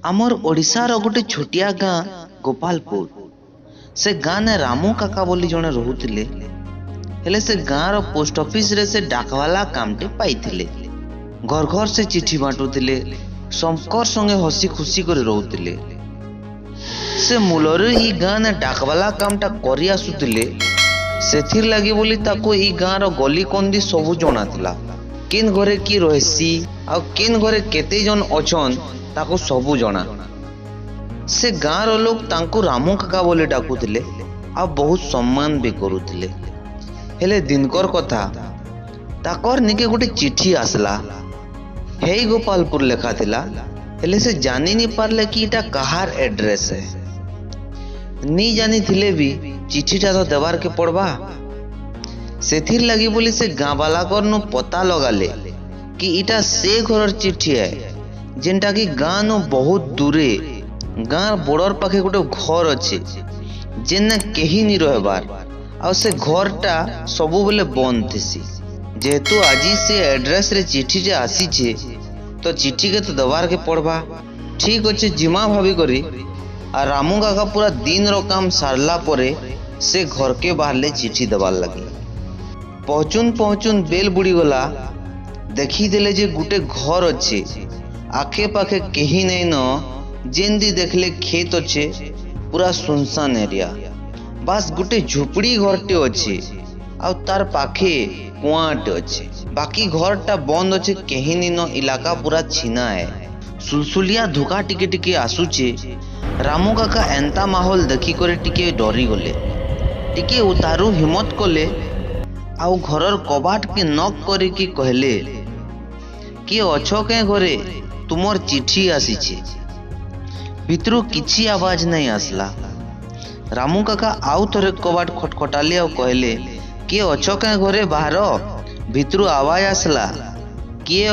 आमर ओडिशार गोटे छोटिया गाँ गोपालपुर। से गाँ ने रामू काका बोली जने रहुतिले। हेले से गाँ रो पोस्ट ऑफिस रे से डाकवाला कामटे पाइथिले। घर घर से चिट्ठी बांटुथिले। शंकर संगे हसी खुशी करे रहुतिले। से मूलरे ई गाँ ने डाकवाला कामटा करि आसुतिले। सेथिर लागी बोली ताको ई गाँ रो गली कंदी सबु जणा थिला। किन घरे की रहसी आ किन घरे केते जन अछन ताको सबु जणा। से गाँ रो लोग तांको रामू काका बोले डाकुथिले आ बहुत सम्मान भी करुथिले। हेले दिनकर कथा ताकर निके गोटे चिट्ठी आसला। हेई गोपालपुर लेखा थिला। हेले से जानी नहीं पारले कि इटा कहार एड्रेस है। नी जानी थिले भी चिट्ठीटा तो देवार के पड़बा। सेथिर लगी बोली से गाँ वाला करनु पता लगाले कि इटा से घरर चिट्ठी है जेनटा कि गाँ नु बहुत दूरे गाँ बॉर्डर पाखे गोटे घर अच्छे जेने केही नहीं रहबार आ से घरटा सबु बेले बंद थेसी। जेहेतु आजी से एड्रेस रे चिट्ठी जे आसी छे तो चिट्ठी के तो दबार के पड़बा। ठीक अच्छे जिमा भाभी करी आ रामू काका पूरा दिन रो काम सारला परे से घर के बाहर चिट्ठी दबार लगे। पहुँचुन पहुँचुन बेल बुड़ी गला। देखी देले जे गुटे घर अच्छे आखे पाखे केही नहीं न जेंदी देखले खेत अच्छे पूरा सुनसान एरिया। बस गुटे झुपड़ी घरटे अच्छे आ तार पाखे कुआटे अच्छे। बाकी घरटा बंद अच्छे केही नहीं न इलाका पूरा छीना है। सुलसुलिया धुका टिके टिके आसुचे। रामू काका एंता माहौल देखी करे टिके डरी गले। टिके उतारू हिम्मत कले आउ घरर कबाट के नक करे कि कहले कि अच्छो के घरे तुमर चिट्ठी आसीचे। भितरू किछि आवाज नहीं आसला। रामू काका आउ थरे कबाट खटखटाले और कहले कि अच्छो के घरे बाहर भितरू आवाज आसला किए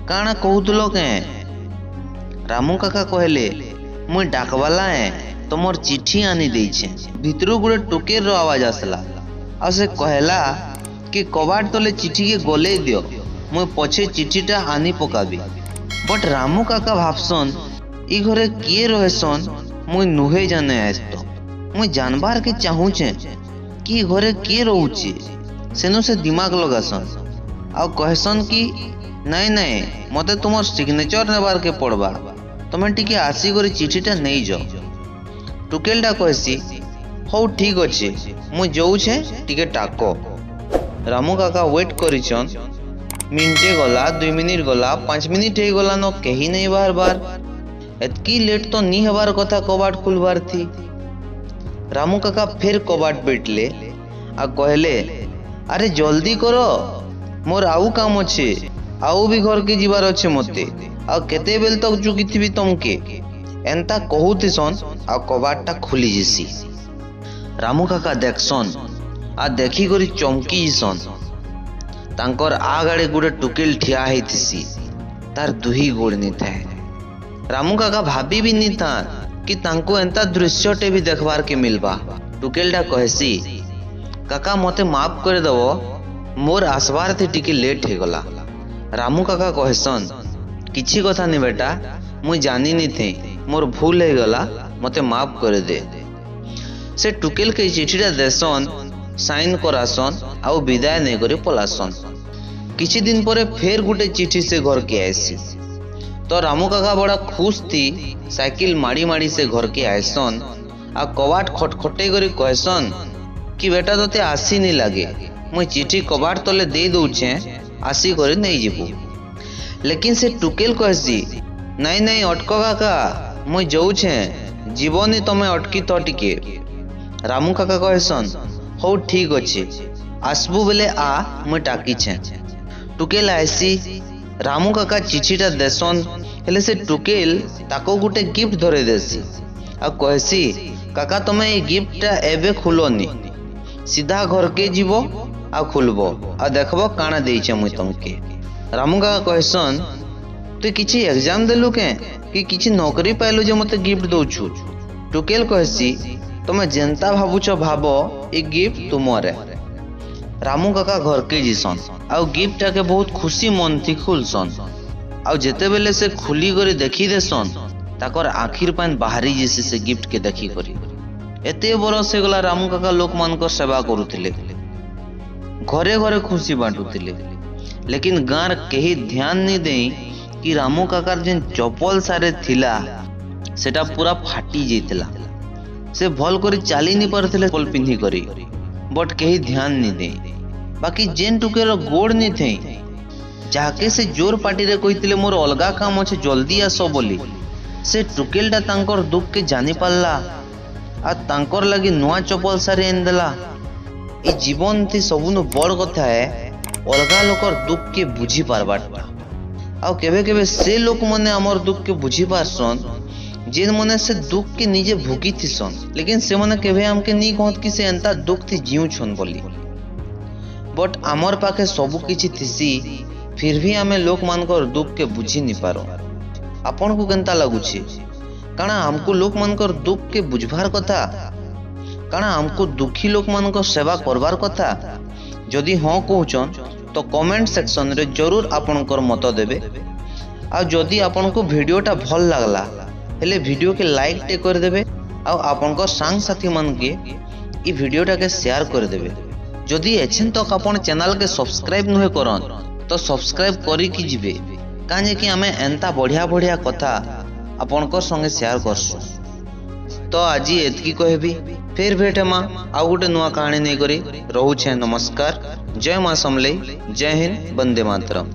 काना कहूतलो के। रामू काका कहले मुई डाकवाला है तुमर चिट्ठी आनी देइछे। भितरू गुड़े टुकेर रो आवाज आसला आ से कहला कि कबाट तले चिट्ठी के गले दियो मुई पछे चिट्ठीटा आनी पकाबी। बट रामू काका भाबसन ई घरे किए रहेसन मुई नुहे जाने आस तो मुई जानबार के चाहूचे कि घरे किए रहूचे। सेनु से दिमाग लगासन आ कहसन कि नहीं नहीं मते तुमर सिग्नेचर नेबार के पड़बा तमे टिके आसी करे चिट्ठीटा नहीं जाओ। टुकेलटा कहसी हौ ठीक अच्छे मुई जाऊे टिके टाको। रामू काका वेट करिछन। मिनटे गला 2 मिनिट गला 5 मिनिट हे गला न कहीं नहीं बार बार एतकी लेट तो नहीं हबार कथा कबाट खुलबार थी। रामू काका फिर कबाट बैठले आ कहले अरे जल्दी करो मोर आउ काम अच्छे आउ भी घर के जीवार अच्छे मते आ केते बेल तक जुगी थी तुमके एंता कहूथिसन आ कबाटटा खुली जेसी। रामू काका देखसन आ देखी करी चमकी जसन। तांकर आगाड़े गुड़े टुकेल ठिया हेथिसी तार दुही गोड़ नहीं थाए। रामू काका भाभी भी नहीं था कि तांको एंता दृश्यटे भी देखबार के मिलबा। टुकेलटा कहसी काका मते माफ कर दबो मोर आसबार थे टिके लेट हे गला। रामू काका कहसन किछि कथा नहीं बेटा मुई जानी नहीं थे मोर भूल हे गला मते माफ कर दे। से टुकेल के चिठीटा देसन साइन करासन आउ विदाय नहीं करे पलासन। किछि दिन परे फेर गुटे चिट्ठी से घर के आसी तो रामू काका बड़ा खुश थी। साइकिल माड़ी माड़ी से घर के आयसन आ कबाट खटखटे करी कहसन कि बेटा तोते आसी नहीं लगे मुई चिट्ठी कबाट तले दे दउछे आसी करे नहीं जीबू। लेकिन से टुकेल कहसी नहीं नहीं अटको काका मुई जाऊे जीवनी तमे अटकी तो टिके। रामू काका कहसन हौ ठीक अच्छे आसबू बेले आ मुई टाकी छे। टुकेल आसी रामू काका चिठीटा देसन। हेले से टुकेल ताको गुटे गिफ्ट धरे देसी आ कहसी काका तमे ए गिफ्टटा एबे खुलोनी सीधा घर के जीवो आ खुलबो आ देखबो काना देइछे मुई तुमके। रामू काका कहसन तू किछि एग्जाम देलु के कि किछि नौकरी पाइलु जे मते गिफ्ट दउछु। टुकेल कहसी तमे जेंता भाबुछ भाबो ए गिफ्ट तुमरे। रामू काका घर के जीसन आउ गिफ्ट के बहुत खुशी मन थी खुलसन आउ जेते बेले से खुली करी देखी देसन ताकर आखिर पान बाहरी जैसे से गिफ्ट के देखी करी एते बरस से गला रामू काका लोक मान सेवा करुथिले, घरे घरे खुशी बांटुथिले। लेकिन गाँव कहीं ध्यान नहीं दे कि रामू काकार जेन चपल सारे थिला सेटा पूरा फाटी जाइतला। से भल करी चाली नहीं पारथिले चपल पिंधी करी, बट कहीं ध्यान नहीं दे। बाकी जेन टुकेर गोड़ नहीं थे जाके से जोर पार्टी रे कहिथिले मोर अलगा काम अच्छे जल्दी आस बोली, से टुकेलटा तांकर दुख के जानी पारला आ तांकर लगी नुआ चपल सारी एन देला। ए जीवन थी सबुनु बड़ कथा है अलगा लोकर दुख के बुझी पारबाटा। आ केबे केबे से लोक मने हमर दुख के बुझी पारसन जेन मने से दुख के निजे भुगी थिसन, लेकिन से मने केबे हमके नी कहत कि से एंता दुख थी जीव छन बोली। बट आमर पाखे सबु किछि थिसी फिर भी आमे लोक मानकर दुख के बुझी नहीं पारो। आपन को केनता लागुछि काना हमको लोक मानकर दुख के बुझबार कथा, काना हमको दुखी लोक मानकर सेवा करबार कथा? जदि हाँ कहउछन तो कमेंट सेक्शन रे जरूर आपनकर मत देबे। आ जदि आपन को वीडियोटा भल लागला हेले वीडियो के लाइक टे कर देबे आ आपनकर सांग साथी मन के ई वीडियोटा के शेयर कर देबे। जदि एछन तक आपन चैनल के सब्सक्राइब नुहे करन तो सब्सक्राइब करी कि जिबे, काजे कि आमे एंता बढ़िया बढ़िया कथा आपनकर संगे शेयर करसु। तो आज एतकी कहबी, फिर भेटे माँ आउ गोटे नुआ कहानी नहीं करी। रहू छे नमस्कार। जय माँ समलेई, जय हिंद, वंदे मातरम।